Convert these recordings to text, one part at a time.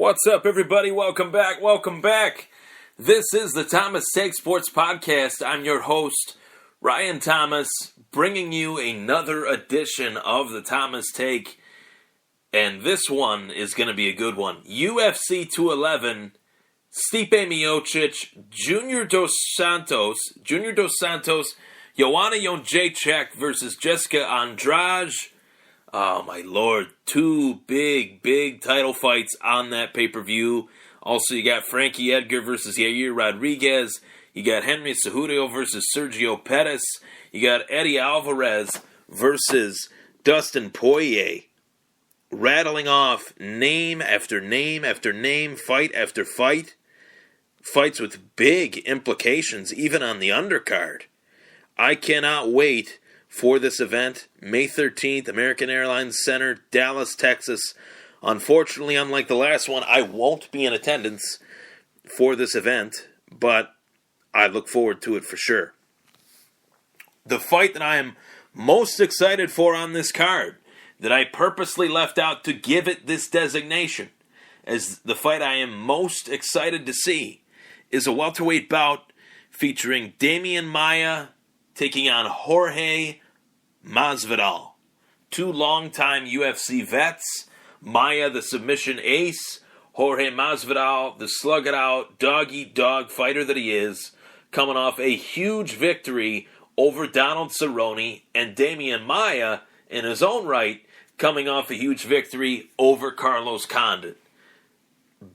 What's up, everybody? Welcome back. This is the Thomas Take Sports Podcast. I'm your host, Ryan Thomas, bringing you another edition of the Thomas Take. And this one is going to be a good one. UFC 211, Stipe Miocic, Junior Dos Santos, Joanna Jędrzejczyk versus Jessica Andrade. Oh, my Lord. Two big title fights on that pay-per-view. Also, you got Frankie Edgar versus Yair Rodriguez. You got Henry Cejudo versus Sergio Pettis. You got Eddie Alvarez versus Dustin Poirier. Rattling off name after name after name, fight after fight. Fights with big implications, even on the undercard. I cannot wait for this event. May 13th, American Airlines Center, Dallas, Texas. Unfortunately, unlike the last one, I won't be in attendance for this event, but I look forward to it for sure. The fight that I am most excited for on this card, that I purposely left out to give it this designation, as the fight I am most excited to see, is a welterweight bout featuring Demian Maia taking on Jorge Masvidal. Two longtime UFC vets. Maia, the submission ace. Jorge Masvidal, the slug-it-out, dog-eat-dog fighter that he is, coming off a huge victory over Donald Cerrone. And Demian Maia, in his own right, coming off a huge victory over Carlos Condit.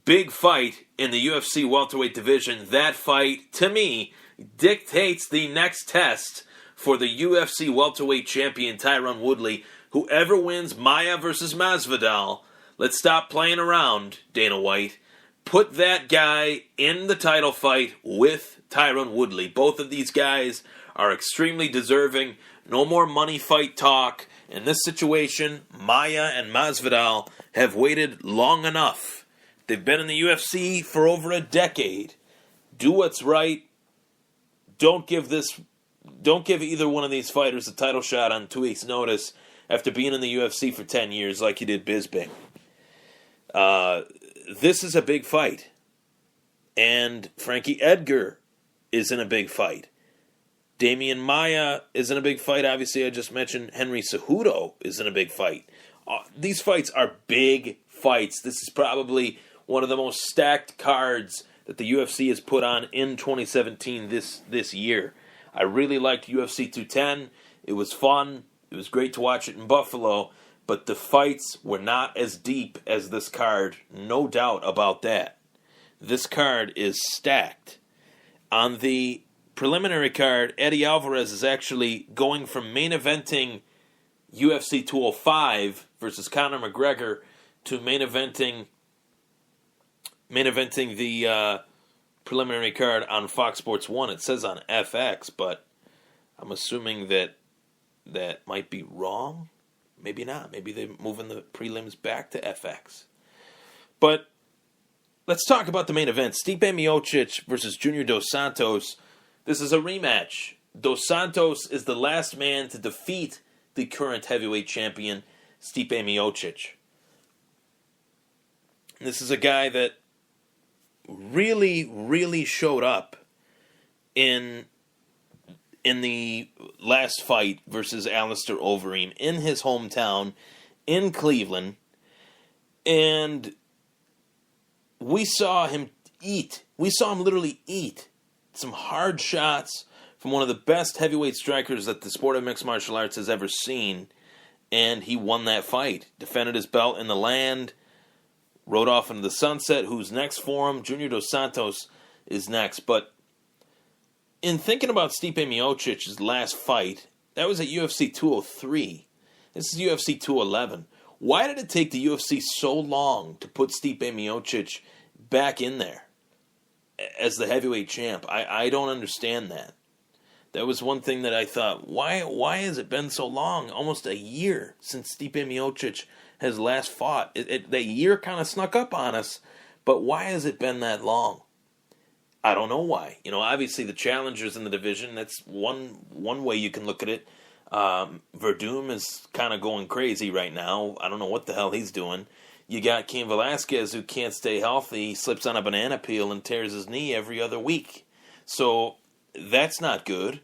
Big fight in the UFC welterweight division. That fight, to me, dictates the next test for the UFC welterweight champion Tyron Woodley. Whoever wins Maia versus Masvidal, let's stop playing around, Dana White. Put that guy in the title fight with Tyron Woodley. Both of these guys are extremely deserving. No more money fight talk. In this situation, Maia and Masvidal have waited long enough. They've been in the UFC for over a decade. Do what's right. Don't give either one of these fighters a title shot on 2 weeks' notice after being in the UFC for 10 years like you did Bisping. This is a big fight. And Frankie Edgar is in a big fight. Demian Maia is in a big fight. Obviously, I just mentioned Henry Cejudo is in a big fight. These fights are big fights. This is probably one of the most stacked cards that the UFC has put on in 2017 this year. I really liked UFC 210. It was fun. It was great to watch it in Buffalo. But the fights were not as deep as this card. No doubt about that. This card is stacked. On the preliminary card, Eddie Alvarez is actually going from main eventing UFC 205 versus Conor McGregor to main eventing the preliminary card on Fox Sports 1. It says on FX, but I'm assuming that might be wrong. Maybe not. Maybe they're moving the prelims back to FX. But let's talk about the main event. Stipe Miocic versus Junior Dos Santos. This is a rematch. Dos Santos is the last man to defeat the current heavyweight champion, Stipe Miocic. This is a guy that really showed up in the last fight versus Alistair Overeem in his hometown in Cleveland. And we saw him eat. We saw him literally eat some hard shots from one of the best heavyweight strikers that the sport of mixed martial arts has ever seen. And he won that fight. Defended his belt in the land. Rode off into the sunset. Who's next for him? Junior Dos Santos is next. But in thinking about Stipe Miocic's last fight, that was at UFC 203. This is UFC 211. Why did it take the UFC so long to put Stipe Miocic back in there as the heavyweight champ? I don't understand that. That was one thing that I thought, why has it been so long? Almost a year since Stipe Miocic has last fought. That year kind of snuck up on us, but why has it been that long? I don't know why. Obviously the challengers in the division, that's one way you can look at it. Verdum is kind of going crazy right now. I don't know what the hell he's doing. you got Cain Velasquez, who can't stay healthy. He slips on a banana peel and tears his knee every other week. So that's not good.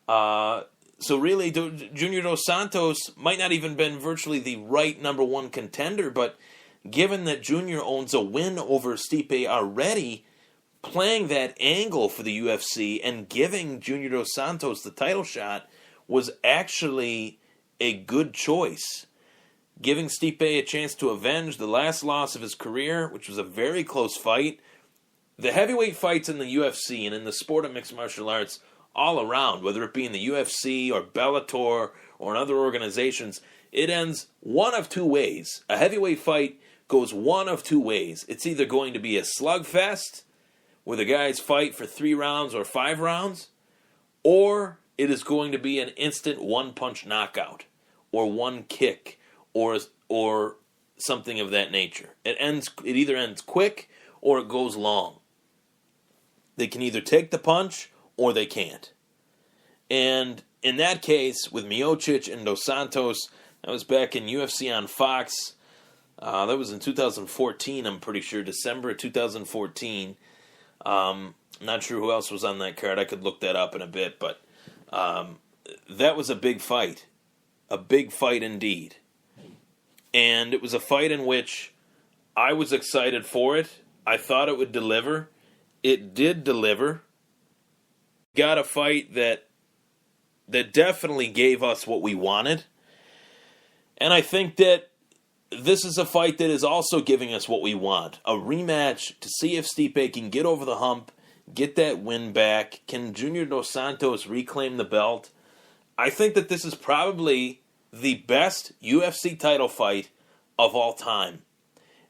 So really, Junior Dos Santos might not even been virtually the right number one contender, but given that Junior owns a win over Stipe already, playing that angle for the UFC and giving Junior Dos Santos the title shot was actually a good choice. Giving Stipe a chance to avenge the last loss of his career, which was a very close fight. The heavyweight fights in the UFC and in the sport of mixed martial arts all around, whether it be in the UFC or Bellator or in other organizations, it ends one of two ways. A heavyweight fight goes one of two ways. It's either going to be a slugfest, where the guys fight for 3 rounds or 5 rounds, or it is going to be an instant one-punch knockout, or one kick, or something of that nature. It either ends quick or it goes long. They can either take the punch or they can't. And in that case, with Miocic and Dos Santos, that was back in UFC on Fox. That was in 2014, I'm pretty sure, December of 2014. Not sure who else was on that card. I could look that up in a bit, but that was a big fight. A big fight indeed. And it was a fight in which I was excited for it. I thought it would deliver. It did deliver. Got a fight that definitely gave us what we wanted. And I think that this is a fight that is also giving us what we want. A rematch to see if Stipe can get over the hump, get that win back. Can Junior Dos Santos reclaim the belt? I think that this is probably the best UFC title fight of all time.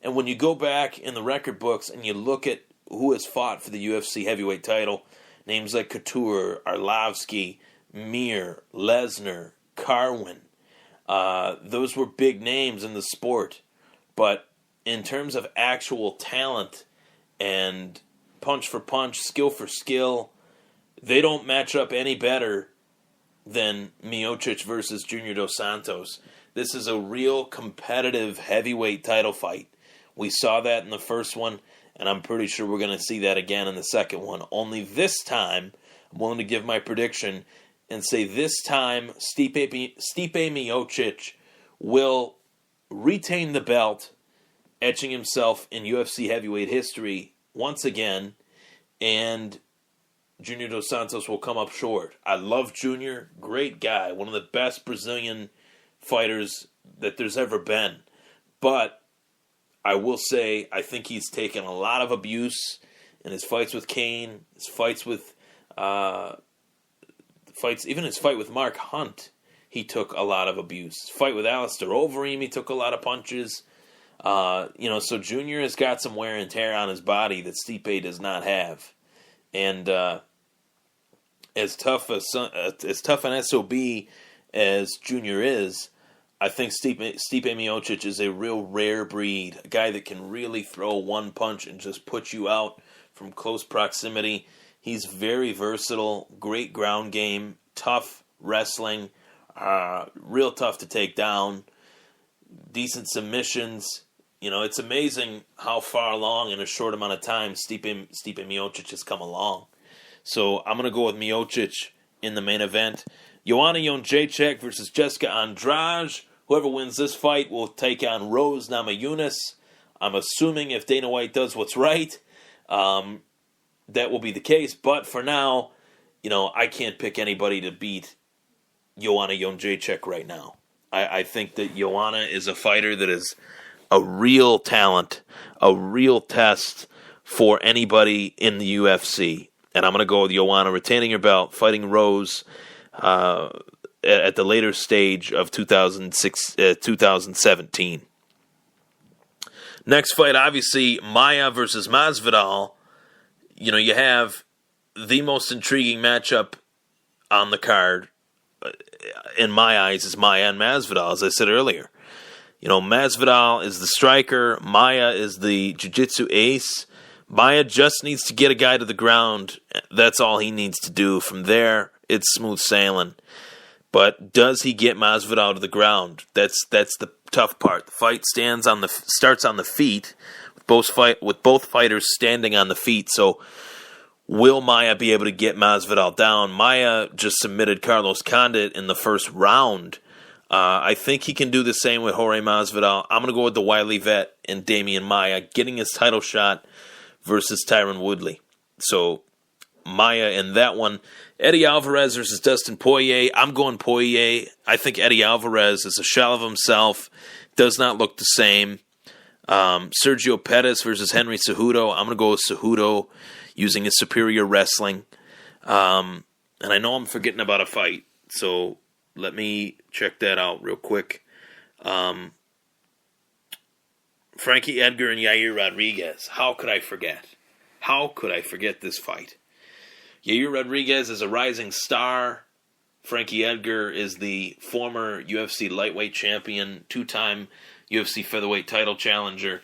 And when you go back in the record books and you look at who has fought for the UFC heavyweight title, names like Couture, Arlovsky, Mir, Lesnar, Carwin, those were big names in the sport. But in terms of actual talent and punch for punch, skill for skill, they don't match up any better than Miocic versus Junior Dos Santos. This is a real competitive heavyweight title fight. We saw that in the first one, and I'm pretty sure we're going to see that again in the second one. Only this time, I'm willing to give my prediction and say this time Stipe Miocic will retain the belt, etching himself in UFC heavyweight history once again, and Junior Dos Santos will come up short. I love Junior, great guy, one of the best Brazilian fighters that there's ever been. But I will say I think he's taken a lot of abuse in his fights with Cain, his fights with even his fight with Mark Hunt. He took a lot of abuse. His fight with Alistair Overeem, he took a lot of punches. So Junior has got some wear and tear on his body that Stipe does not have. And as tough an SOB as Junior is, I think Stipe Miocic is a real rare breed, a guy that can really throw one punch and just put you out from close proximity. He's very versatile, great ground game, tough wrestling, real tough to take down, decent submissions. It's amazing how far along in a short amount of time Stipe Miocic has come along. So I'm going to go with Miocic in the main event. Joanna Jędrzejczyk versus Jessica Andrade. Whoever wins this fight will take on Rose Namajunas. I'm assuming if Dana White does what's right, that will be the case. But for now, I can't pick anybody to beat Joanna Jędrzejczyk right now. I think that Joanna is a fighter that is a real talent, a real test for anybody in the UFC. And I'm going to go with Joanna retaining her belt, fighting Rose at the later stage of 2017. Next fight, obviously, Maia versus Masvidal. You have the most intriguing matchup on the card, in my eyes, is Maia and Masvidal, as I said earlier. Masvidal is the striker. Maia is the jiu-jitsu ace. Maia just needs to get a guy to the ground. That's all he needs to do. From there, it's smooth sailing. But does he get Masvidal to the ground? That's the tough part. The fight starts on the feet, with both fighters standing on the feet. So will Maia be able to get Masvidal down? Maia just submitted Carlos Condit in the first round. I think he can do the same with Jorge Masvidal. I'm going to go with the wily vet and Damian Maia getting his title shot versus Tyron Woodley. So Maia in that one. Eddie Alvarez versus Dustin Poirier. I'm going Poirier. I think Eddie Alvarez is a shell of himself. Does not look the same. Sergio Pettis versus Henry Cejudo. I'm going to go with Cejudo using his superior wrestling. And I know I'm forgetting about a fight, so let me check that out real quick. Frankie Edgar and Yair Rodriguez. How could I forget? How could I forget this fight? Yair Rodriguez is a rising star. Frankie Edgar is the former UFC lightweight champion, 2-time UFC featherweight title challenger.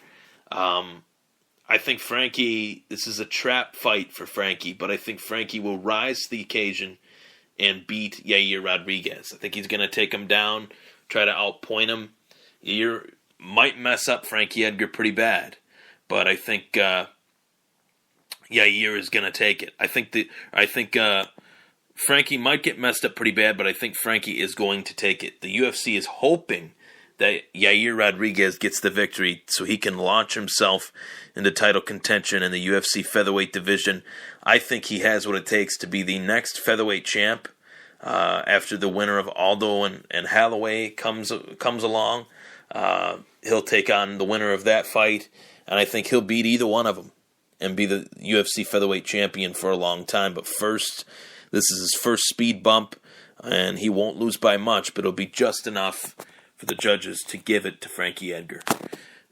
I think Frankie, this is a trap fight for Frankie, but I think Frankie will rise to the occasion and beat Yair Rodriguez. I think he's going to take him down, try to outpoint him. Yair might mess up Frankie Edgar pretty bad, but I think Yair is going to take it. I think Frankie might get messed up pretty bad, but I think Frankie is going to take it. The UFC is hoping that Yair Rodriguez gets the victory so he can launch himself into title contention in the UFC featherweight division. I think he has what it takes to be the next featherweight champ after the winner of Aldo and Holloway comes along. He'll take on the winner of that fight, and I think he'll beat either one of them and be the UFC featherweight champion for a long time. But first, this is his first speed bump, and he won't lose by much, but it'll be just enough for the judges to give it to Frankie Edgar.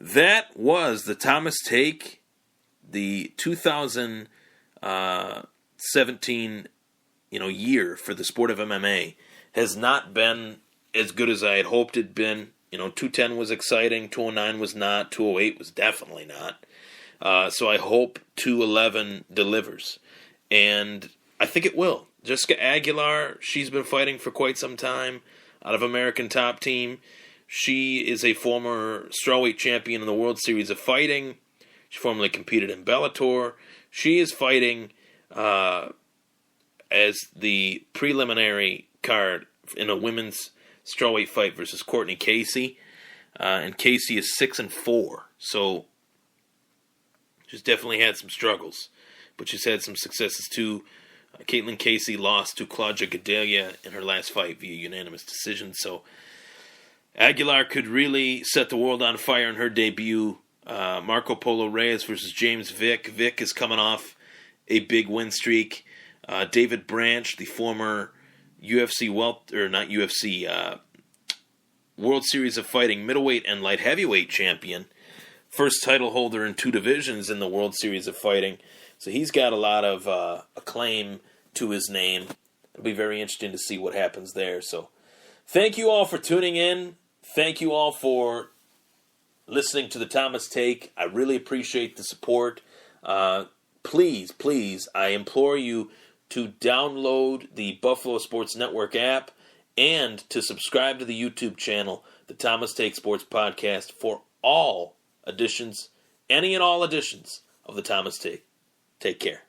That was the Thomas Take, the 2017 year for the sport of MMA has not been as good as I had hoped it'd been. 210 was exciting, 209 was not, 208 was definitely not. So I hope 211 delivers. And I think it will. Jessica Aguilar, she's been fighting for quite some time out of American Top Team. She is a former strawweight champion in the World Series of Fighting. She formerly competed in Bellator. She is fighting as the preliminary card in a women's strawweight fight versus Courtney Casey. And Casey is 6-4. So she's definitely had some struggles, but she's had some successes too. Caitlin Casey lost to Claudia Gadelha in her last fight via unanimous decision. So Aguilar could really set the world on fire in her debut. Marco Polo Reyes versus James Vick. Vick is coming off a big win streak. David Branch, the former World Series of Fighting middleweight and light heavyweight champion. First title holder in 2 divisions in the World Series of Fighting. So he's got a lot of acclaim to his name. It'll be very interesting to see what happens there. So thank you all for tuning in. Thank you all for listening to the Thomas Take. I really appreciate the support. Please, I implore you to download the Buffalo Sports Network app and to subscribe to the YouTube channel, the Thomas Take Sports Podcast, for all editions, any and all editions of the Thomas Take. Take care.